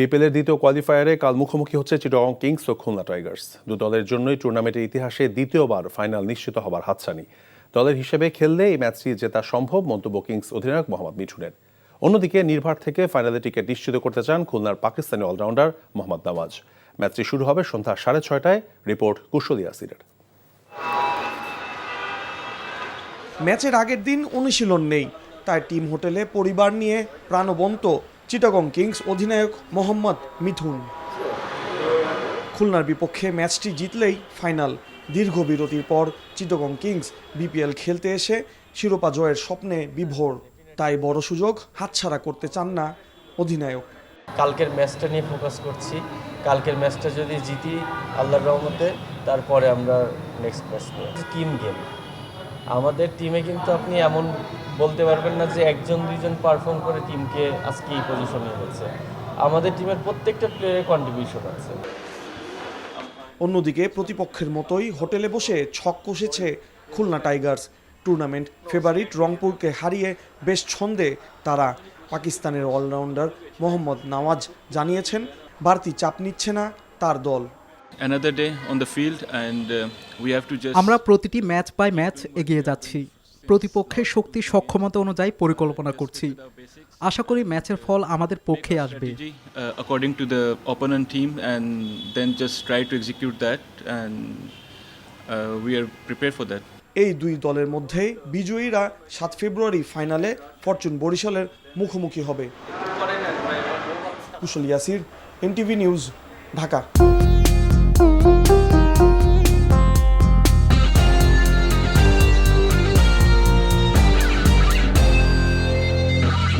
বিপিএলের দ্বিতীয় কোয়ালিফায়ারে কাল মুখোমুখি হচ্ছে চিটাগং কিংস ও খুলনা টাইগার্স। দু দলের জন্যই টুর্নামেন্টের ইতিহাসে দ্বিতীয়বার ফাইনাল নিশ্চিত হবার হাতছানি। দলের হিসেবে খেললে এই ম্যাচটি জেতা সম্ভব, মন্তব্য কিংস অধিনায়ক মোহাম্মদ মিঠুনের। অন্যদিকে নির্ভার থেকে ফাইনালে টিকিট নিশ্চিত করতে চান খুলনার পাকিস্তানি অলরাউন্ডার মোহাম্মদ নওয়াজ। ম্যাচটি শুরু হবে সন্ধ্যা 6:30টায়। রিপোর্ট কুশল ইয়াসিরের। ম্যাচের আগের দিন অনুশীলন নেই, তাই টিম হোটেলে পরিবার নিয়ে প্রাণবন্ত চিটাগং কিংস অধিনায়ক মোহাম্মদ মিঠুন। খুলনার বিপক্ষে ম্যাচটি জিতলেই ফাইনাল। দীর্ঘ বিরতির পর চিটাগং কিংস বিপিএল খেলতে এসে শিরোপা জয়ের স্বপ্নে বিভোর, তাই বড় সুযোগ হাতছাড়া করতে চান না অধিনায়ক। কালকের ম্যাচটা নিয়ে ফোকাস করছি। কালকের ম্যাচটা যদি জিতি আল্লাহর রহমতে, তারপরে আমরা নেক্সট ম্যাচ নিয়ে টিম গেম। আমাদের টিমে কিন্তু আপনি এমন বলতে পারবেন না যে একজন দুইজন পারফর্ম করে টিমকে আজকে এই পজিশনে হয়েছে। আমাদের টিমের প্রত্যেকটা প্লেয়ারের কন্ট্রিবিউশন আছে। অন্যদিকে প্রতিপক্ষের মতোই হোটেলে বসে ছক কষেছে খুলনা টাইগার্স। টুর্নামেন্ট ফেভারিট রংপুরকে হারিয়ে বেশ ছন্দে তারা। পাকিস্তানের অলরাউন্ডার মোহাম্মদ নওয়াজ জানিয়েছেন বাড়তি চাপ নিচ্ছে না তার দল। আমরা প্রতিটি ম্যাচ বাই ম্যাচ এগিয়ে যাচ্ছি। প্রতিপক্ষের শক্তি সক্ষমতা অনুযায়ী পরিকল্পনা করছি। আশা করি ম্যাচের ফল আমাদের পক্ষে আসবে। এই দুই দলের মধ্যে বিজয়ীরা 7 ফেব্রুয়ারি ফাইনালে ফরচুন বরিশালের মুখোমুখি হবে। কুশল ইয়াসির, এনটিভি নিউজ, ঢাকা।